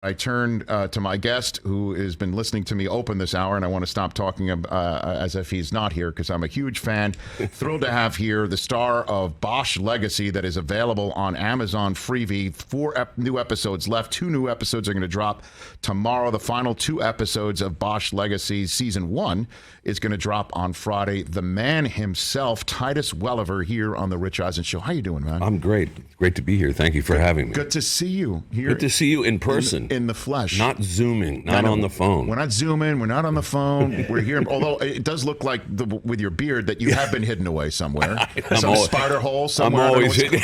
I turned to my guest, who has been listening to me open this hour, and I want to stop talking as if he's not here, because I'm a huge fan. Thrilled to have here the star of Bosch Legacy, that is available on Amazon Freevee. 4 new episodes left. 2 new episodes are going to drop tomorrow. The final 2 episodes of Bosch Legacy Season 1 is going to drop on Friday. The man himself, Titus Welliver, here on the Rich Eisen Show. How you doing, man? I'm great. It's great to be here. Thank you for having me. Good to see you here. Good to see you in person. In the flesh. Not zooming, not on the phone. We're not zooming, we're not on the phone. We're here. Although it does look like, with your beard, that you have been hidden away somewhere. Some spider hole somewhere. I'm always hidden.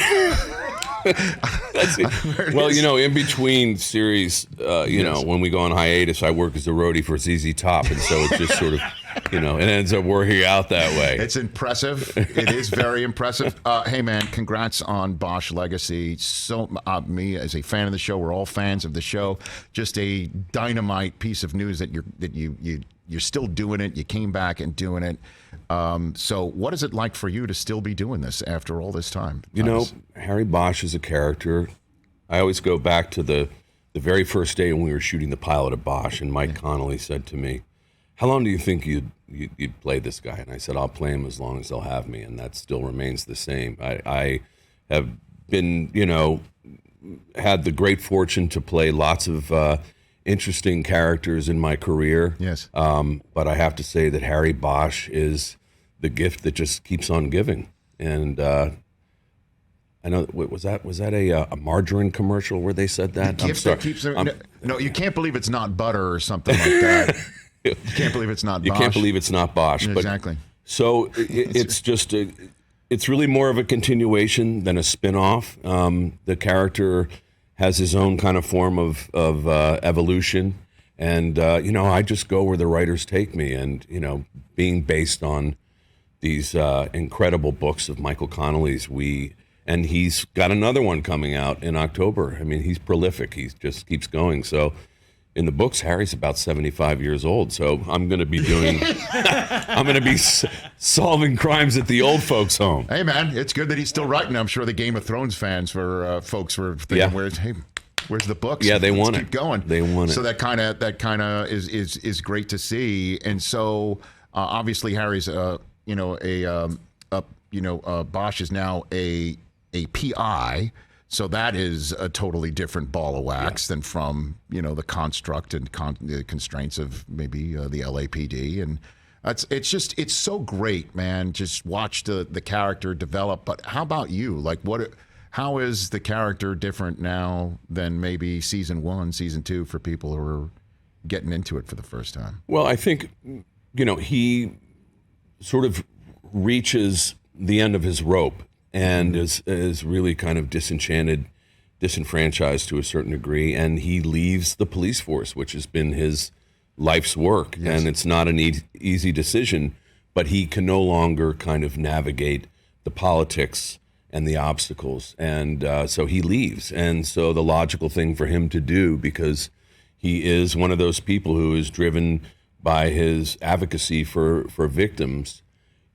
That's it. Well, in between series, when we go on hiatus, I work as a roadie for ZZ Top, and so it's just sort of, it ends up working out that way. It's impressive. It is very impressive. Hey, man, congrats on Bosch Legacy. So, me as a fan of the show, we're all fans of the show. Just a dynamite piece of news that you're still doing it. You came back and doing it. So what is it like for you to still be doing this after all this time? Harry Bosch is a character. I always go back to the very first day when we were shooting the pilot of Bosch, and Mike Connolly said to me, "How long do you think you'd play this guy?" And I said, "I'll play him as long as they'll have me," and that still remains the same. I have been, had the great fortune to play lots of interesting characters in my career. Yes. But I have to say that Harry Bosch is the gift that just keeps on giving. And I know, was that a margarine commercial where they said that? The gift that keeps no, you can't believe it's not butter or something like that. You can't believe it's not Bosch. You can't believe it's not Bosch. Exactly. So it's just it's really more of a continuation than a spin-off. The character has his own kind of form of evolution. And, I just go where the writers take me. And, being based on these incredible books of Michael Connolly's, and he's got another one coming out in October. I mean, he's prolific. He just keeps going. So in the books, Harry's about 75 years old. So I'm going to be solving crimes at the old folks' home. Hey, man, it's good that he's still writing. I'm sure the Game of Thrones fans folks were thinking, where's the books? Yeah, they want it. Keep going. They want it. So that kind of is great to see. And so obviously Harry's Bosch is now a PI. So that is a totally different ball of wax than from, the construct and the constraints of maybe the LAPD. And it's so great, man. Just watch the character develop. But how about you? Like, how is the character different now than maybe season 1, season 2 for people who are getting into it for the first time? Well, I think, he sort of reaches the end of his rope and is really kind of disenfranchised to a certain degree, and he leaves the police force, which has been his life's work. Yes. And it's not an easy decision, but he can no longer kind of navigate the politics and the obstacles, and so he leaves. And so the logical thing for him to do, because he is one of those people who is driven by his advocacy for victims,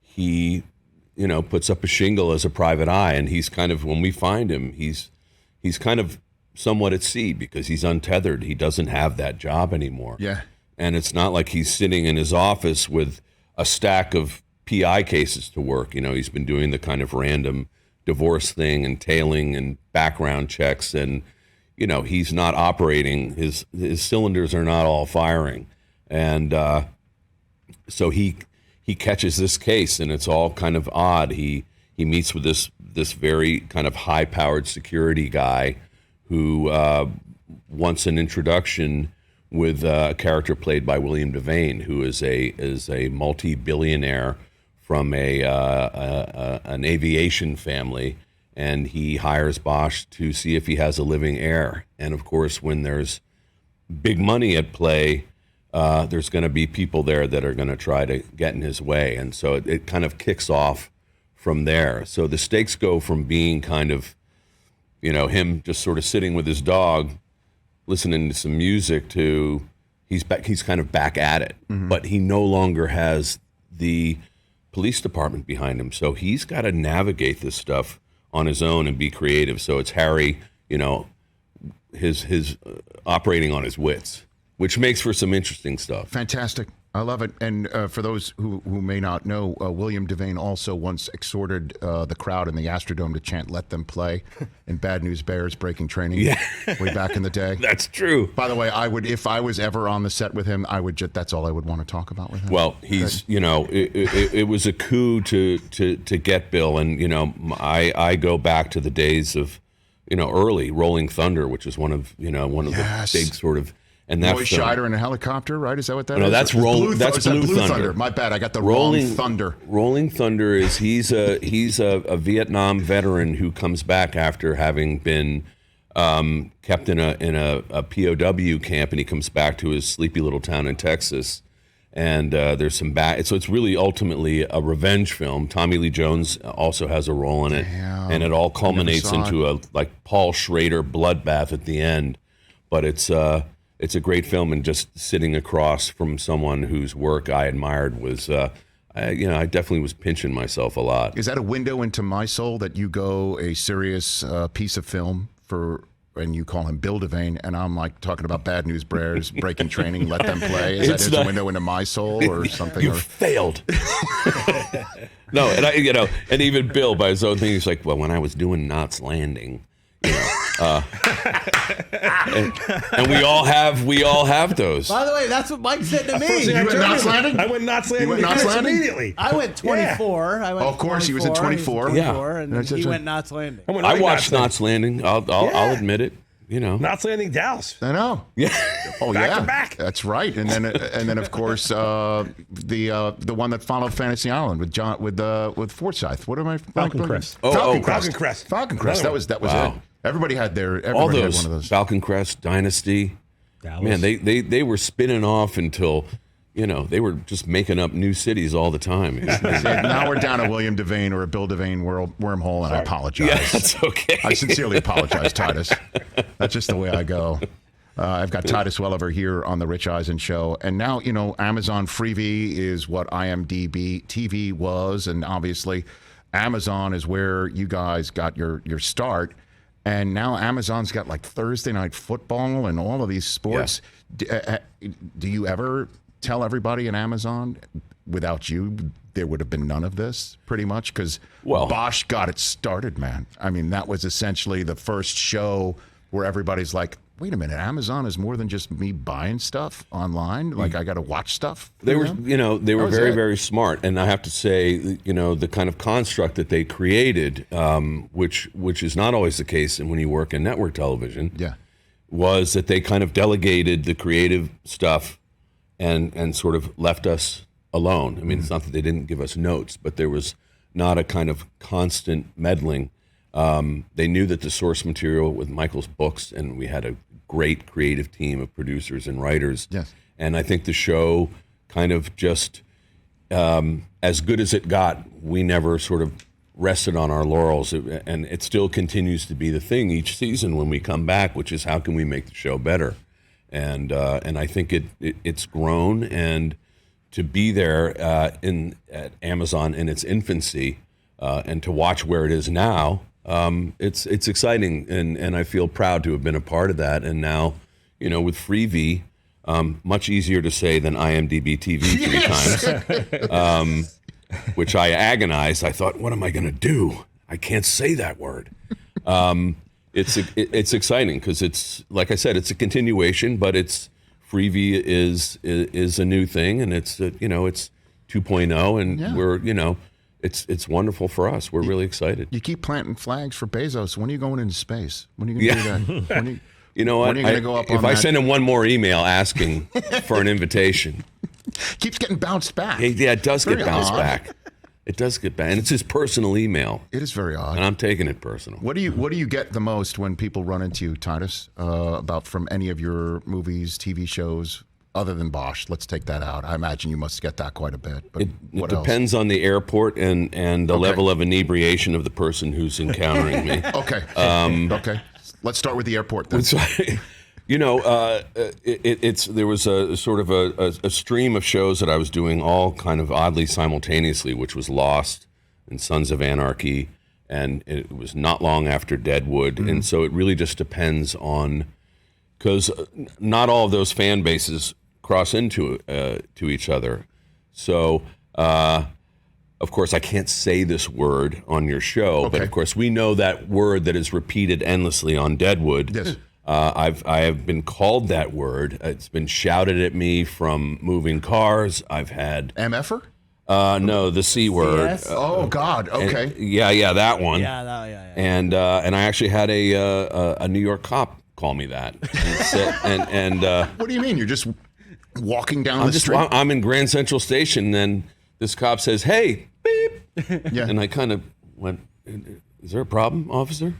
he puts up a shingle as a private eye, and he's kind of, when we find him, he's kind of somewhat at sea because he's untethered. He doesn't have that job anymore. Yeah. And it's not like he's sitting in his office with a stack of PI cases to work. He's been doing the kind of random divorce thing and tailing and background checks, and he's not operating. His cylinders are not all firing, and so he catches this case, and it's all kind of odd. He meets with this very kind of high-powered security guy who wants an introduction with a character played by William Devane, who is a multi-billionaire from an aviation family, and he hires Bosch to see if he has a living heir. And of course, when there's big money at play, there's going to be people there that are going to try to get in his way. And so it kind of kicks off from there. So the stakes go from being kind of, him just sort of sitting with his dog, listening to some music, to he's kind of back at it. Mm-hmm. But he no longer has the police department behind him. So he's got to navigate this stuff on his own and be creative. So it's Harry, his operating on his wits, which makes for some interesting stuff. Fantastic. I love it. And for those who may not know, William Devane also once exhorted the crowd in the Astrodome to chant, "Let them play," in Bad News Bears Breaking Training way back in the day. That's true. By the way, I would, if I was ever on the set with him, I would that's all I would want to talk about with him. Well, he's, it was a coup to get Bill. And, I go back to the days of, early Rolling Thunder, which is one of the big sort of, and that Roy Scheider in a helicopter, right? Is that what that is? No, that's Blue Thunder. My bad, I got the wrong Thunder. Rolling Thunder is he's a Vietnam veteran who comes back after having been kept in a POW camp, and he comes back to his sleepy little town in Texas. And there's some so it's really ultimately a revenge film. Tommy Lee Jones also has a role in it, and it all culminates into a Paul Schrader bloodbath at the end. But it's a great film, and just sitting across from someone whose work I admired was, I definitely was pinching myself a lot. Is that a window into my soul that you go a serious piece of film and you call him Bill Devane, and I'm talking about Bad News Bears, Breaking Training, Let Them Play? Is that his window into my soul or something? You failed. No, and and even Bill, by his own thing, he's like, well, when I was doing Knots Landing, and we all have those. By the way, that's what Mike said to me. You went Knots Landing? I went Knots Landing. You went Knots Landing? Immediately. I went 24. Yeah. Of course, he was at 24. And then he went Knots Landing. I watched Knots Landing. I'll admit it. Knots Landing, Dallas. I know. Yeah. Oh, back yeah. to back. That's right. And then of course the one that followed Fantasy Island with Forsyth. What am I? Falcon Crest. Falcon Crest. Falcon Crest. That was wow. it. Everybody had all those, had one of those. Falcon Crest, Dynasty. Dallas. Man, they were spinning off until, they were just making up new cities all the time. Now we're down a William Devane or a Bill Devane wormhole, and I apologize. Yeah, that's okay. I sincerely apologize, Titus. That's just the way I go. I've got Titus Welliver here on the Rich Eisen Show. And now, Amazon Freevee is what IMDb TV was. And obviously, Amazon is where you guys got your start. And now Amazon's got Thursday Night Football and all of these sports. Yeah. Do you ever tell everybody in Amazon, without you, there would have been none of this, pretty much? Because Bosch got it started, man. I mean, that was essentially the first show where everybody's like, wait a minute, Amazon is more than just me buying stuff online. I got to watch stuff. They were very, very smart. And I have to say, the kind of construct that they created, which is not always the case when you work in network television, was that they kind of delegated the creative stuff and sort of left us alone. I mean, it's not that they didn't give us notes, but there was not a kind of constant meddling. They knew that the source material with Michael's books, and we had a great creative team of producers and writers. Yes. And I think the show kind of just, as good as it got, we never sort of rested on our laurels. And it still continues to be the thing each season when we come back, which is how can we make the show better? And I think it's grown, and to be there at Amazon in its infancy, and to watch where it is now, it's exciting, and I feel proud to have been a part of that. And now, with Freevee, much easier to say than IMDb TV 3 times, which I agonized. I thought, what am I going to do? I can't say that word. It's exciting because it's, like I said, it's a continuation, but Freevee is a new thing, and it's 2.0, and we're it's wonderful for us. We're really excited. You keep planting flags for Bezos. When are you going into space? When are you going to do that? You know what? When are you going to go up on if that? I send him one more email asking for an invitation, keeps getting bounced back. Yeah, it does get bounced odd. back. It does get back, and it's his personal email. It is very odd, and I'm taking it personal. What do you get the most when people run into you, Titus, about from any of your movies, TV shows, other than Bosch? Let's take that out. I imagine you must get that quite a bit. But it depends on the airport and the level of inebriation of the person who's encountering me. Okay. Okay. Let's start with the airport then. There was a sort of a stream of shows that I was doing all kind of oddly simultaneously, which was Lost and Sons of Anarchy, and it was not long after Deadwood. And so it really just depends on because not all of those fan bases cross into to each other. So, of course, I can't say this word on your show, but of course, we know that word that is repeated endlessly on Deadwood. Yes. I have been called that word. It's been shouted at me from moving cars. I've had MFer? No, the C word. Yes. Oh God. Okay. And, yeah, that one. Yeah. And I actually had a New York cop call me that. And What do you mean? You're just walking down the street? I'm in Grand Central Station, and this cop says, "Hey, beep," and I kind of went, "Is there a problem, officer?"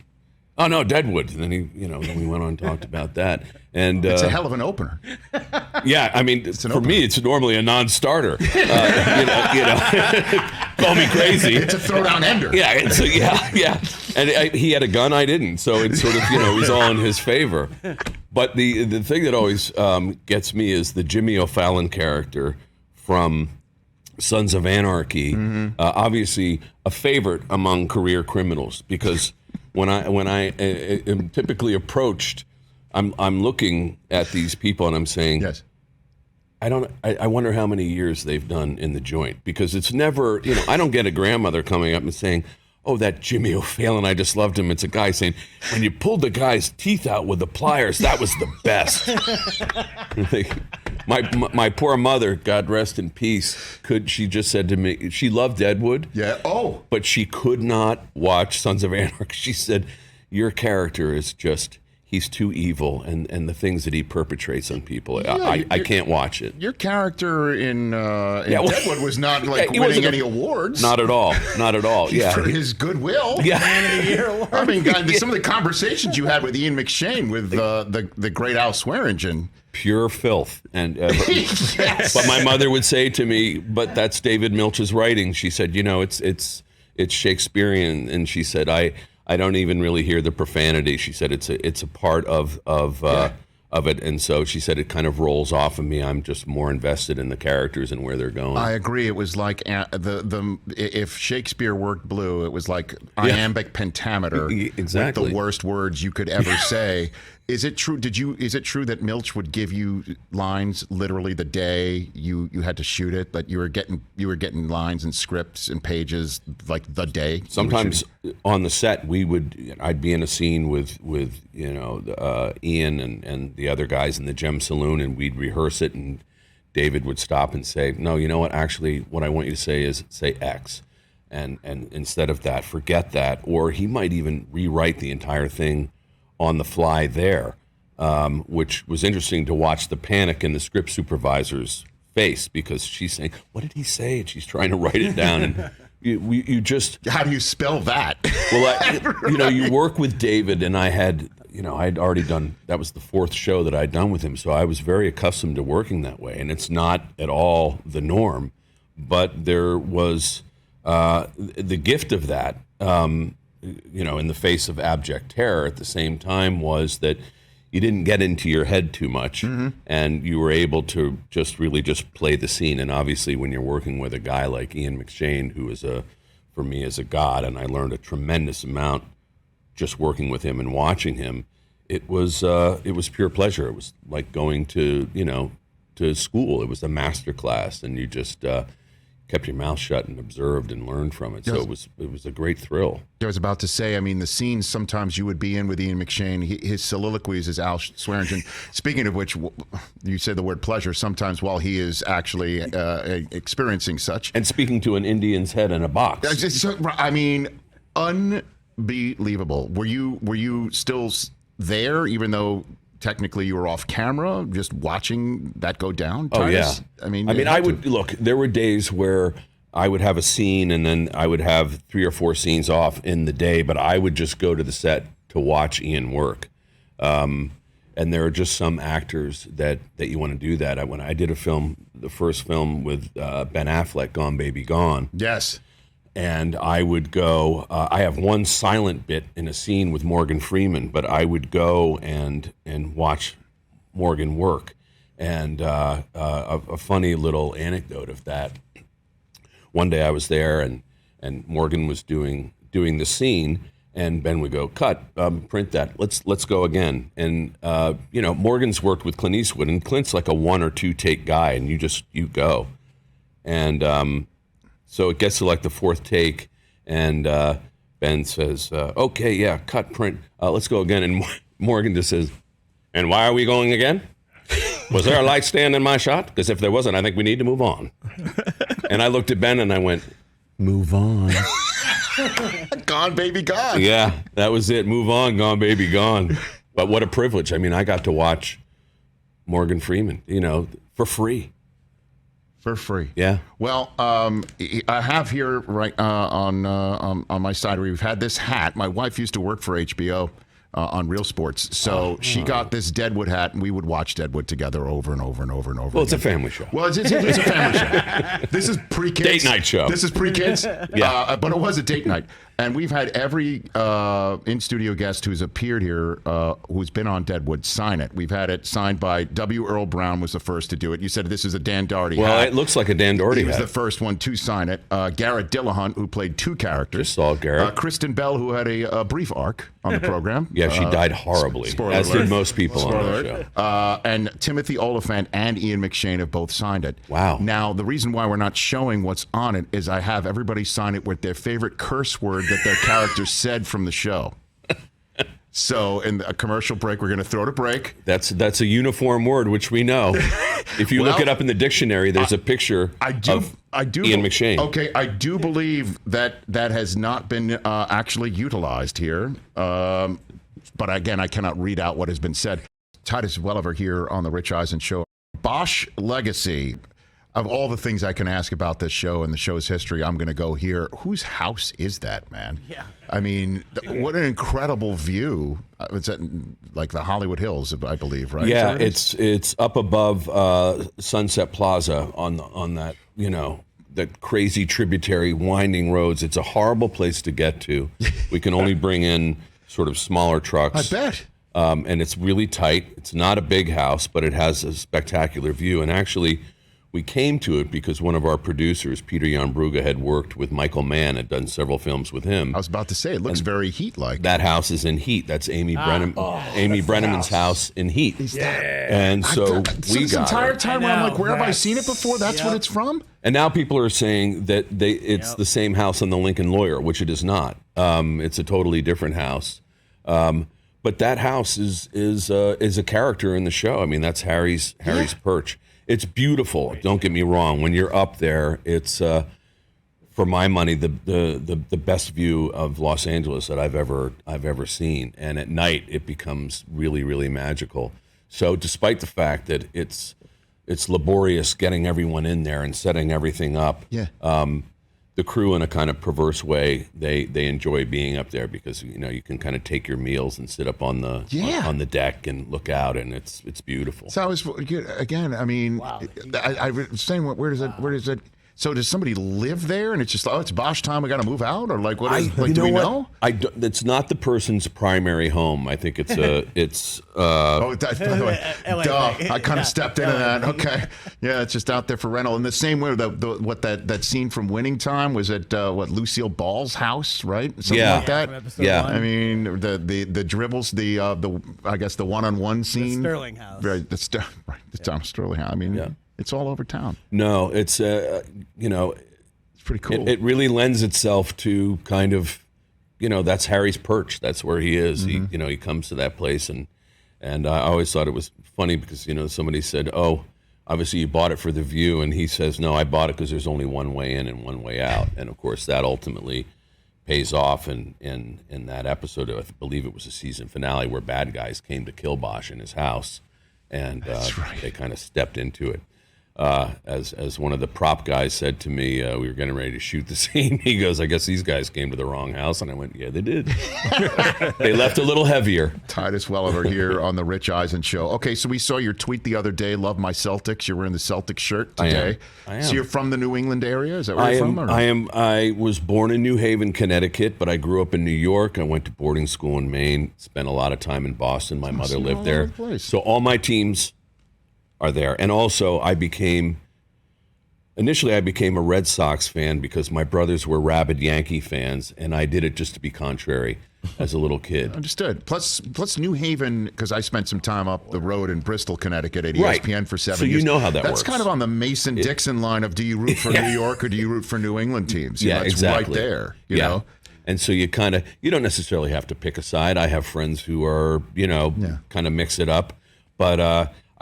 Oh no, Deadwood. And then then we went on and talked about that. And it's a hell of an opener. Yeah, I mean, for me, it's normally a non-starter. Call me crazy. It's a throwdown ender. Yeah. And he had a gun, I didn't, so it's sort of it was all in his favor. But the thing that always gets me is the Jimmy O'Fallon character from Sons of Anarchy. Obviously, a favorite among career criminals because when I am typically approached, I'm looking at these people and I'm saying, yes. I wonder how many years they've done in the joint because it's never, I don't get a grandmother coming up and saying, "Oh, that Jimmy O'Fallon, I just loved him." It's a guy saying, "When you pulled the guy's teeth out with the pliers, that was the best." My poor mother, God rest in peace, she just said to me, she loved Deadwood. Yeah. Oh. But she could not watch Sons of Anarchy. She said, "Your character is just, he's too evil, and the things that he perpetrates on people, I can't watch it." Your character in Deadwood was not winning any awards. Not at all. Yeah. For his goodwill. Yeah. Man of the Year award. I mean, God, some of the conversations you had with Ian McShane with the great Al Swearingen. Pure filth. And Yes. but my mother would say to me, "But that's David Milch's writing." She said, it's Shakespearean, and she said, I don't even really hear the profanity. She said it's a part of it, and so she said it kind of rolls off of me. I'm just more invested in the characters and where they're going. I agree. It was like if Shakespeare worked blue, it was like iambic pentameter. Exactly. With the worst words you could ever say. Is it true? Is it true that Milch would give you lines literally the day you had to shoot it? That you were getting lines and scripts and pages like the day. Sometimes on the set, I'd be in a scene with Ian and the other guys in the Gem Saloon, and we'd rehearse it, and David would stop and say, "No, you know what? Actually, what I want you to say is say X, and instead of that, forget that." Or he might even rewrite the entire thing on the fly there, which was interesting to watch the panic in the script supervisor's face because she's saying, "What did he say?" And she's trying to write it down. And you just... How do you spell that? Well, you work with David, and I'd already done, that was the fourth show that I'd done with him, so I was very accustomed to working that way, and it's not at all the norm, but there was the gift of that, in the face of abject terror at the same time was that you didn't get into your head too much, and you were able to just play the scene. And obviously when you're working with a guy like Ian McShane, who for me is a god, and I learned a tremendous amount just working with him and watching him, it was pure pleasure. It was like going to school. It was a master class, and you just kept your mouth shut and observed and learned from it. So it was a great thrill. I was about to say, I mean, the scenes sometimes you would be in with Ian McShane, his soliloquies as Al Swearingen. Speaking of which, you said the word pleasure sometimes while he is actually experiencing such. And speaking to an Indian's head in a box. I mean, unbelievable. Were you still there, even though technically you were off camera, just watching that go down? Titus? Oh, yeah. I mean, I would look, there were days where I would have a scene and then I would have 3 or 4 scenes off in the day, but I would just go to the set to watch Ian work. And there are just some actors that you want to do that. When I did the first film with Ben Affleck, Gone Baby Gone. Yes. And I would go, I have one silent bit in a scene with Morgan Freeman, but I would go and watch Morgan work. And a funny little anecdote of that. One day I was there and Morgan was doing the scene, And Ben would go, cut, print that. Let's go again. And Morgan's worked with Clint Eastwood, and Clint's like a 1 or 2 take guy, and you go. And so it gets to like the 4th take, and Ben says, "Okay, yeah, cut, print. Let's go again." And Morgan just says, "And why are we going again? Was there a light stand in my shot? Because if there wasn't, I think we need to move on." And I looked at Ben and I went, "Move on." Gone, baby, gone. Yeah, that was it. Move on, gone, baby, gone. But what a privilege. I mean, I got to watch Morgan Freeman, for free. For free. Yeah. Well, I have here right on my side where we've had this hat. My wife used to work for HBO on Real Sports, so she got this Deadwood hat, and we would watch Deadwood together over and over and over and over. Well, it's a family show. Well, it's a family show. This is pre-kids. Date night show. This is pre-kids. Yeah. But it was a date night. And we've had every in-studio guest who's appeared here, who's been on Deadwood, sign it. We've had it signed by W. Earl Brown was the first to do it. You said this is a Dan Doherty hat. Well, it looks like a Dan Doherty hat. He was the first one to sign it. Garrett Dillahunt, who played 2 characters. Just saw Garrett. Kristen Bell, who had a brief arc on the program. Yeah, she died horribly, as did most people on the show. And Timothy Oliphant and Ian McShane have both signed it. Wow. Now, the reason why we're not showing what's on it is I have everybody sign it with their favorite curse word that their character said from the show. So in a commercial break, we're going to throw to break. That's a uniform word, which we know. If you look it up in the dictionary, there's a picture of Ian McShane. Okay, I do believe that has not been actually utilized here. But again, I cannot read out what has been said. Titus Welliver here on the Rich Eisen Show. Bosch legacy. Of all the things I can ask about this show and the show's history, I'm going to go here. Whose house is that, man? Yeah. I mean, what an incredible view. It's at like the Hollywood Hills, I believe, right? Yeah, it's up above Sunset Plaza on that, that crazy tributary winding roads. It's a horrible place to get to. We can only bring in sort of smaller trucks. I bet. And it's really tight. It's not a big house, but it has a spectacular view. And actually, we came to it because one of our producers, Peter Jan Brugge, had worked with Michael Mann, had done several films with him. I was about to say, it looks very Heat-like. That house is in Heat. That's Amy Brenneman's house in Heat. And so we this got entire it. time where I'm like, where have I seen it before? That's what it's from? And now people are saying that it's the same house on the Lincoln Lawyer, which it is not. It's a totally different house. But that house is a character in the show. I mean, that's Harry's perch. It's beautiful. Don't get me wrong. When you're up there, it's for my money the best view of Los Angeles that I've ever seen. And at night, it becomes really, really magical. So, despite the fact that it's laborious getting everyone in there and setting everything up, the crew, in a kind of perverse way, they enjoy being up there because you can kind of take your meals and sit up on the deck and look out, and it's beautiful. So I was again. I mean, I was saying, where does it? So does somebody live there, and it's just it's Bosch time? We got to move out, or like what is? Do we know? It's not the person's primary home. I think it's it's. By the way, duh! I kind of stepped into that. Okay, yeah, it's just out there for rental. In the same way, that scene from Winning Time was at Lucille Ball's house, right? Something like that. Yeah. I mean, the dribbles, I guess the one-on-one scene. The Sterling house. Right. It's on Sterling house. I mean, it's all over town. No, it's it's pretty cool. It really lends itself to kind of, that's Harry's perch. That's where he is. Mm-hmm. He comes to that place, and I always thought it was funny because somebody said, "Oh, obviously you bought it for the view," and he says, "No, I bought it because there's only one way in and one way out." And of course, that ultimately pays off in that episode. I believe it was a season finale where bad guys came to kill Bosch in his house, and they kind of stepped into it. As one of the prop guys said to me, we were getting ready to shoot the scene. He goes, "I guess these guys came to the wrong house." And I went, "Yeah, they did." They left a little heavier. Titus Welliver here on the Rich Eisen Show. Okay, so we saw your tweet the other day, "Love my Celtics." You're wearing the Celtics shirt today. I am. So you're from the New England area? Is that where you're from? Or? I was born in New Haven, Connecticut, but I grew up in New York. I went to boarding school in Maine, spent a lot of time in Boston. My mother lived there. So all my teams are there. And also initially I became a Red Sox fan because my brothers were rabid Yankee fans, and I did it just to be contrary. as a little kid. Understood. Plus New Haven, because I spent some time up the road in Bristol, Connecticut at Right. ESPN for 7 So years. you know how that That's works. kind of on the Mason-Dixon line of, do you root for New York or do you root for New England teams? You know, it's exactly. right there, you know? And so you don't necessarily have to pick a side. I have friends who are, kind of mix it up. But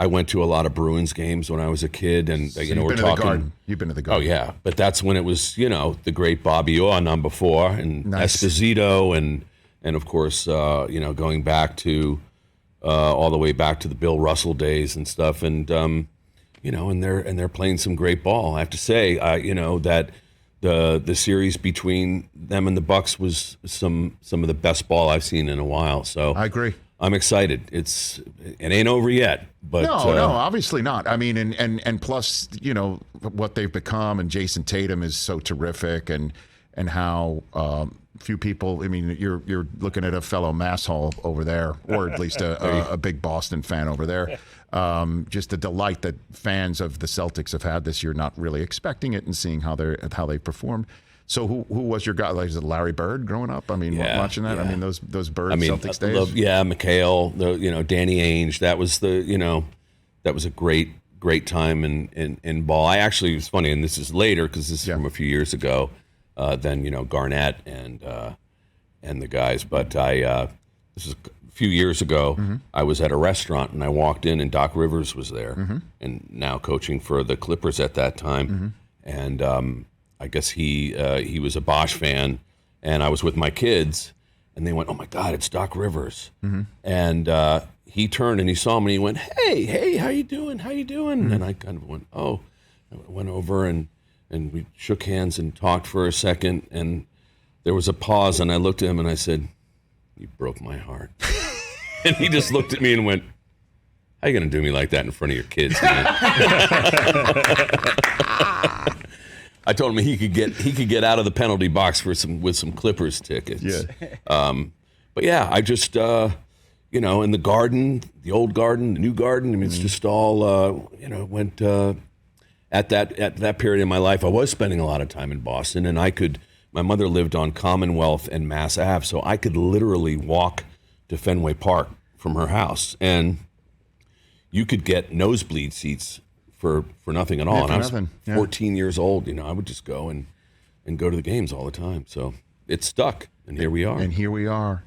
I went to a lot of Bruins games when I was a kid, and So we're talking. Garden. You've been to the Garden. Oh yeah, but that's when it was, the great Bobby Orr number 4 and Nice. Esposito and of course, going back to all the way back to the Bill Russell days and stuff, and and they're playing some great ball. I have to say, that the series between them and the Bucks was some of the best ball I've seen in a while. So I agree. I'm excited. It ain't over yet, but no, obviously not. I mean, and plus, what they've become, and Jason Tatum is so terrific, and how few people. I mean, you're looking at a fellow mass hall over there, or at least a big Boston fan over there. Just the delight that fans of the Celtics have had this year, not really expecting it, and seeing how they performed. So who was your guy? Like, is it Larry Bird growing up? I mean, watching that. Yeah. I mean, those Bird Celtics days. McHale, Danny Ainge. That was that was a great time in ball. I actually, it's funny, and this is later because this is from a few years ago. Than Garnett and the guys. But this is a few years ago. Mm-hmm. I was at a restaurant and I walked in and Doc Rivers was there, and now coaching for the Clippers at that time. And I guess he was a Bosch fan, and I was with my kids, and they went, "Oh my God, it's Doc Rivers!" And he turned and he saw me and he went, "Hey, how you doing? How you doing?" And I kind of went, "Oh," I went over and we shook hands and talked for a second, and there was a pause, and I looked at him and I said, "You broke my heart." And he just looked at me and went, "How you gonna do me like that in front of your kids, man?" I told him he could get out of the penalty box with some Clippers tickets. Yeah. But yeah, I just in the Garden, the old Garden, the new Garden. I mean, it's just all went. At that period in my life, I was spending a lot of time in Boston, and my mother lived on Commonwealth and Mass Ave, so I could literally walk to Fenway Park from her house, and you could get nosebleed seats for nothing at all. And I was 14 years old. I would just go and go to the games all the time. So it stuck, and here we are. And here we are.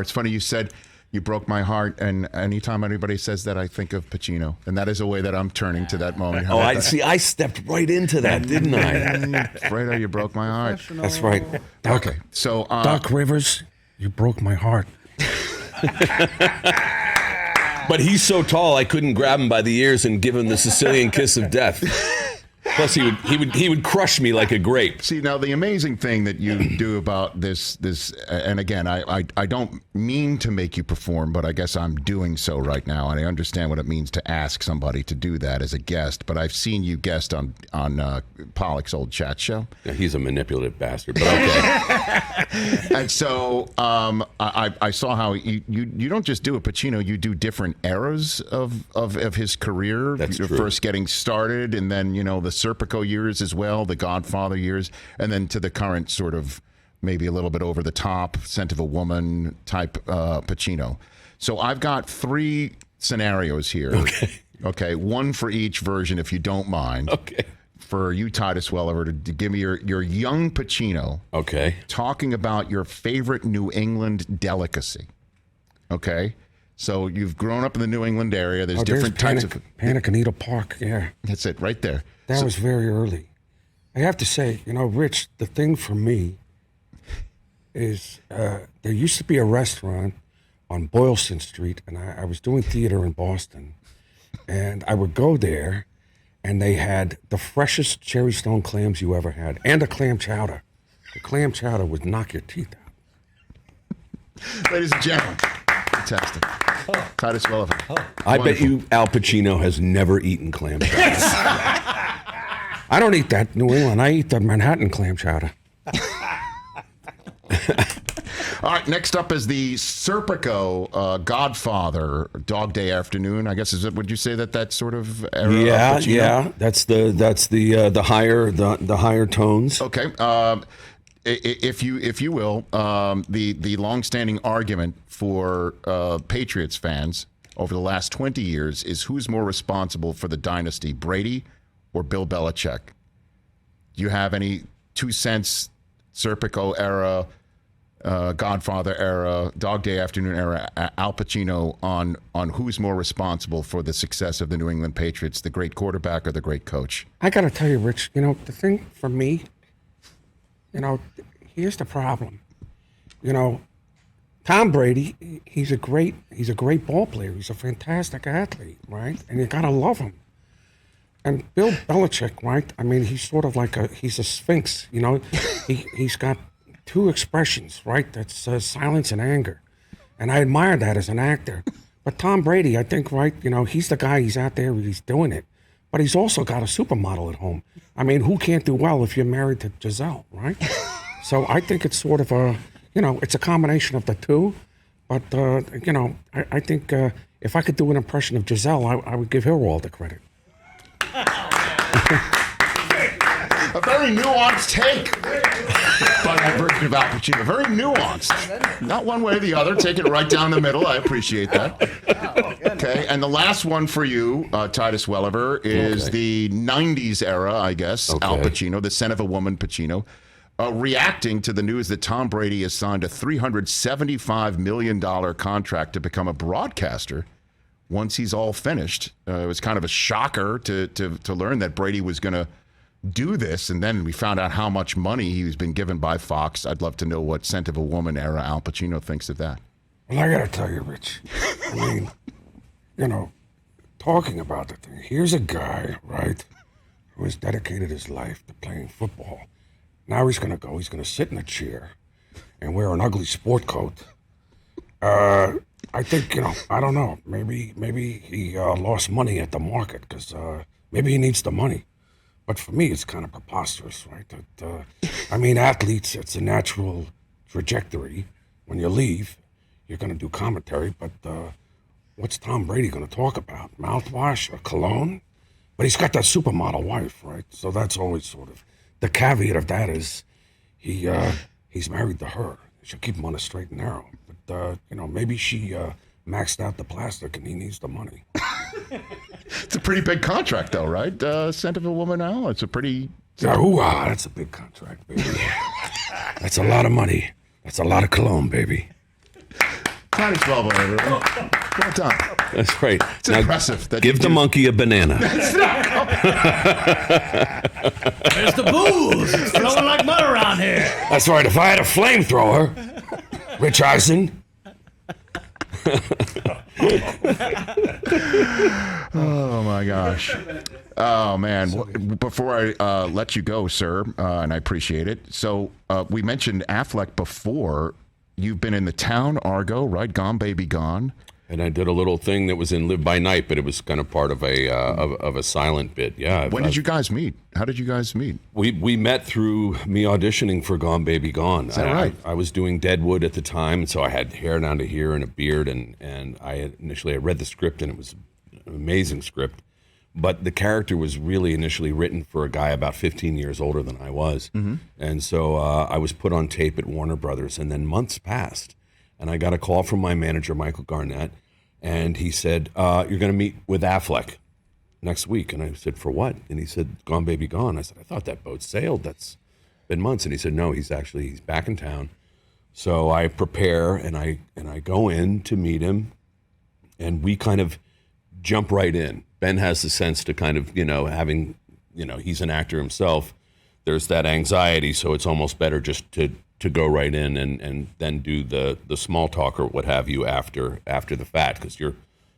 It's funny you said you broke my heart, and anytime anybody says that, I think of Pacino, and that is a way that I'm turning to that moment. I stepped right into that, didn't I? Fredo, you broke my heart. That's right. Okay, so Doc Rivers, you broke my heart. But he's so tall, I couldn't grab him by the ears and give him the Sicilian kiss of death. Plus, he would crush me like a grape. See, now the amazing thing that you do about this, and again, I don't mean to make you perform, but I guess I'm doing so right now, and I understand what it means to ask somebody to do that as a guest. But I've seen you guest on Pollock's old chat show. Yeah, he's a manipulative bastard, but okay. And so I saw how you don't just do a Pacino, you do different eras of his career. That's true. First getting started, and then the Serpico years as well, the Godfather years, and then to the current sort of maybe a little bit over the top, Scent of a Woman type Pacino. So I've got 3 scenarios here. Okay, one for each version, if you don't mind. Okay. For you, Titus Welliver, to give me your young Pacino. Okay. Talking about your favorite New England delicacy. Okay. So you've grown up in the New England area. There's different types of Panic in Eagle Park. Yeah. That's it, right there. That was very early. I have to say, Rich, the thing for me is there used to be a restaurant on Boylston Street, and I was doing theater in Boston, and I would go there, and they had the freshest cherry stone clams you ever had, and a clam chowder. The clam chowder would knock your teeth out. Ladies and gentlemen, fantastic. Titus Welliver. I bet you Al Pacino has never eaten clam chowder. I don't eat that New England. I eat the Manhattan clam chowder. All right, next up is the Serpico Godfather Dog Day Afternoon. I guess would you say that sort of era? Yeah. That's the higher tones. Okay. if you will, the longstanding argument for Patriots fans over the last 20 years is who's more responsible for the dynasty, Brady or Bill Belichick? Do you have any 2 cents, Serpico era, Godfather era, Dog Day Afternoon era, Al Pacino on who's more responsible for the success of the New England Patriots, the great quarterback or the great coach? I got to tell you, Rich, the thing for me, here's the problem. Tom Brady, he's a great ball player. He's a fantastic athlete, right? And you got to love him. And Bill Belichick, right? I mean, he's sort of like he's a sphinx, He's got 2 expressions, right? That's silence and anger. And I admire that as an actor. But Tom Brady, I think, right, he's the guy, he's out there, he's doing it. But he's also got a supermodel at home. I mean, who can't do well if you're married to Giselle, right? So I think it's sort of it's a combination of the two. But, I think if I could do an impression of Giselle, I would give her all the credit. A very nuanced take by that version of Al Pacino. Very nuanced. Not one way or the other. Take it right down the middle. I appreciate that. Okay, and the last one for you, Titus Welliver, is the 90s era, I guess. Okay. Al Pacino, the son of a woman Pacino, reacting to the news that Tom Brady has signed a $375 million contract to become a broadcaster once he's all finished. It was kind of a shocker to learn that Brady was going to do this, and then we found out how much money he's been given by Fox. I'd love to know what Scent of a Woman era Al Pacino thinks of that. Well, I gotta tell you, Rich, I mean, talking about the thing, here's a guy, right, who has dedicated his life to playing football. Now he's gonna sit in a chair and wear an ugly sport coat. I think, I don't know, maybe he lost money at the market because maybe he needs the money. But for me, it's kind of preposterous, right? That, athletes, it's a natural trajectory. When you leave, you're going to do commentary, but what's Tom Brady going to talk about? Mouthwash or cologne? But he's got that supermodel wife, right? So that's always sort of, the caveat of that is he's married to her. She'll keep him on a straight and narrow. But, maybe she maxed out the plastic and he needs the money. It's a pretty big contract, though, right? Scent of a Woman now? It's a pretty... That's a big contract, baby. That's a lot of money. That's a lot of cologne, baby. Titus Welliver, everyone. Well done. That's right. It's impressive. That give the monkey a banana. There's the booze. It's flowing like mud around here. That's right. If I had a flamethrower, Rich Eisen... Oh my gosh. Oh man. Before I let you go, sir, and I appreciate it. So we mentioned Affleck before. You've been in The Town, Argo, right? Gone Baby Gone. And I did a little thing that was in Live by Night, but it was kind of part of a silent bit. Yeah. When did you guys meet? How did you guys meet? We met through me auditioning for Gone Baby Gone. Is that right? I was doing Deadwood at the time, and so I had hair down to here and a beard, and I read the script, and it was an amazing script. But the character was really initially written for a guy about 15 years older than I was. Mm-hmm. And so I was put on tape at Warner Brothers, and then months passed, and I got a call from my manager, Michael Garnett, and he said, you're going to meet with Affleck next week. And I said, for what? And he said, Gone Baby Gone. I said, I thought that boat sailed. That's been months. And he said, no, he's back in town. So I prepare, and I go in to meet him, and we kind of jump right in. Ben has the sense to kind of, having, he's an actor himself. There's that anxiety, so it's almost better just to go right in and then do the small talk or what have you after the fact, because you're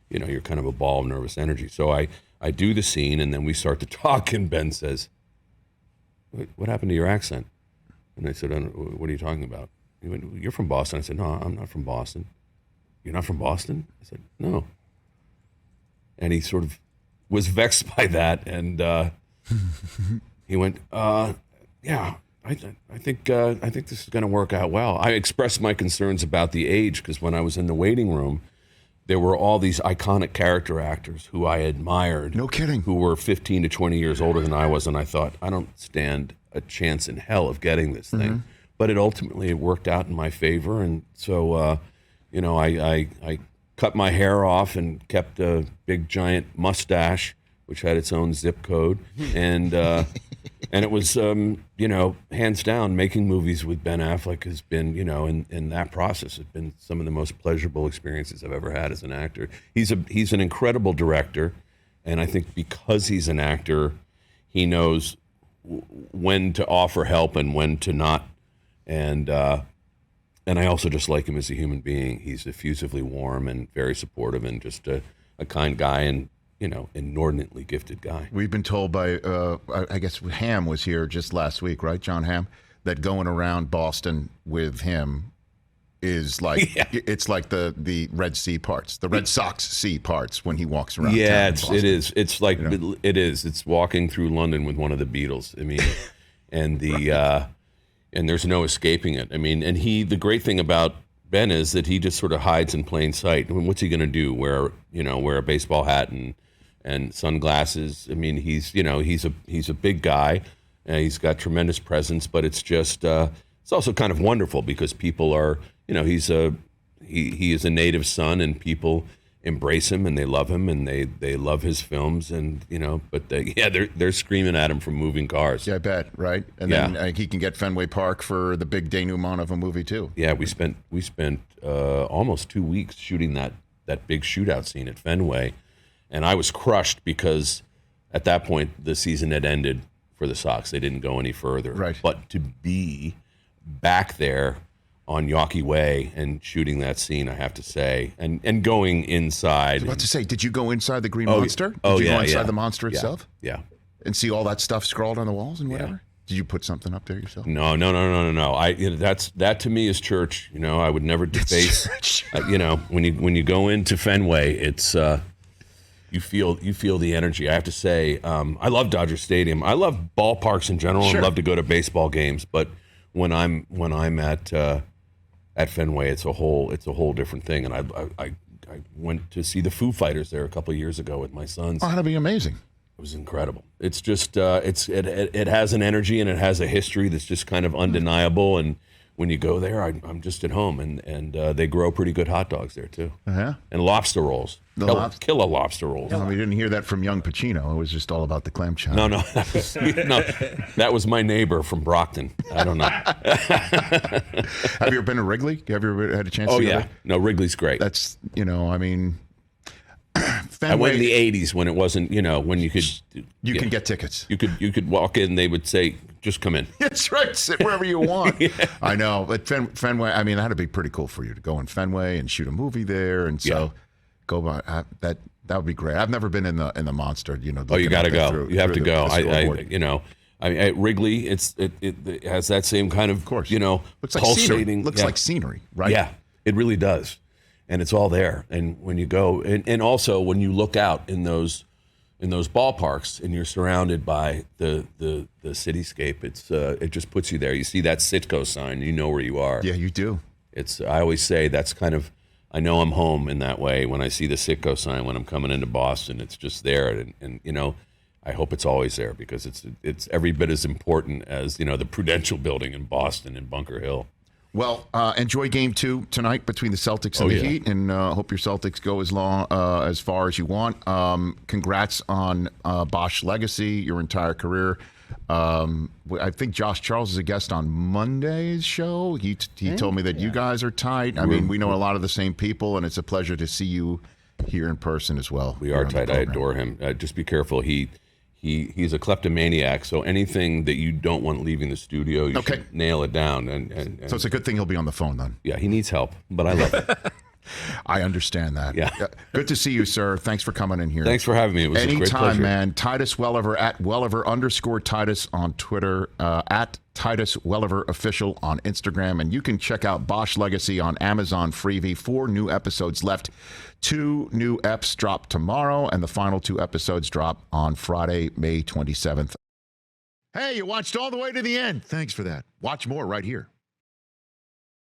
kind of a ball of nervous energy. So I do the scene, and then we start to talk, and Ben says, what happened to your accent? And I said, what are you talking about? He went, you're from Boston. I said, no, I'm not from Boston. You're not from Boston? I said, no. And he sort of was vexed by that, and he went, yeah, I think this is going to work out well. I expressed my concerns about the age, because when I was in the waiting room, there were all these iconic character actors who I admired. No kidding. Who were 15 to 20 years older than I was, and I thought, I don't stand a chance in hell of getting this thing. Mm-hmm. but it ultimately worked out in my favor. And so, you know, I cut my hair off and kept a big giant mustache, which had its own zip code. And it was, you know, hands down, making movies with Ben Affleck has been, you know, in that process, has been some of the most pleasurable experiences I've ever had as an actor. He's an incredible director. And I think because he's an actor, he knows when to offer help and when to not. And I also just like him as a human being. He's effusively warm and very supportive and just a kind guy and, you know, inordinately gifted guy. We've been told by, I guess Ham was here just last week, right, John Hamm, that going around Boston with him is like, it's like the Red Sea parts, the Red Sox Sea parts when he walks around. Yeah, town it is. It's like, you know? it is. It's walking through London with one of the Beatles. I mean, and the... And there's no escaping it. I mean, and the great thing about Ben is that he just sort of hides in plain sight. I mean, what's he going to do? Wear a baseball hat and sunglasses. I mean, he's a big guy. And he's got tremendous presence, but it's just, it's also kind of wonderful because people are, you know, he is a native son and people embrace him and they love him and they love his films and, you know, but they're screaming at him from moving cars. Yeah, I bet, right? And then he can get Fenway Park for the big denouement of a movie too. Yeah, we spent almost 2 weeks shooting that big shootout scene at Fenway, and I was crushed because at that point the season had ended for the Sox. They didn't go any further. Right. But to be back there on Yawkey Way and shooting that scene, I have to say, and going inside. I was about to say, did you go inside the Green Monster? Did Oh, you yeah, go inside yeah. the monster itself? Yeah. And see all that stuff scrawled on the walls and whatever? Yeah. Did you put something up there yourself? No. That to me is church. You know, I would never deface. You know, when you go into Fenway, it's you feel the energy. I have to say, I love Dodger Stadium. I love ballparks in general. Sure. I love to go to baseball games, but when I'm at Fenway, it's a whole different thing. And I went to see the Foo Fighters there a couple of years ago with my sons. Oh, that'd be amazing. It was incredible. It's just it has an energy and it has a history that's just kind of undeniable. And when you go there, I'm just at home. And they grow pretty good hot dogs there too. Uh-huh. And lobster rolls. Killer lobster rolls. Well, we didn't hear that from young Pacino. It was just all about the clam chowder. No, that was my neighbor from Brockton. I don't know. Have you ever been to Wrigley? Have you ever had a chance to go there? No, Wrigley's great. That's, you know, I mean, Fenway, I went in the 80s when it wasn't, you know, when you could... You can get tickets. You could walk in, they would say, just come in. That's right. Sit wherever you want. I know. But Fenway, I mean, that'd be pretty cool for you to go in Fenway and shoot a movie there. And so go by that would be great. I've never been in the Monster, you know. Oh, you got to go. You have to go. You know, at Wrigley, it has that same kind of course. You know, looks like pulsating. scenery. Looks like scenery, right? Yeah, it really does. And it's all there. And when you go, and also when you look out in those ballparks and you're surrounded by the cityscape, it just puts you there. You see that Sitco sign, you know where you are. Yeah, you do. I always say that's kind of, I know I'm home in that way when I see the Sitco sign when I'm coming into Boston. It's just there, and you know, I hope it's always there because it's every bit as important as, you know, the Prudential Building in Boston and Bunker Hill. Well, enjoy Game 2 tonight between the Celtics and the Heat, and hope your Celtics go as far as you want. Congrats on Bosch legacy, your entire career. I think Josh Charles is a guest on Monday's show. He told me that you guys are tight. I mean, we know a lot of the same people, and it's a pleasure to see you here in person as well. We are tight. I adore him. Just be careful. He's a kleptomaniac, so anything that you don't want leaving the studio, you should nail it down. And so it's a good thing he'll be on the phone then. Yeah, he needs help, but I love it. I understand that. Yeah. Good to see you, sir. Thanks for coming in here. Thanks for having me. It was a great pleasure. Anytime, man. Titus Welliver at Welliver_Titus on Twitter, at Titus Welliver Official on Instagram. And you can check out Bosch Legacy on Amazon Freevee. 4 new episodes left. 2 new eps drop tomorrow, and the final 2 episodes drop on Friday, May 27th. Hey, you watched all the way to the end. Thanks for that. Watch more right here.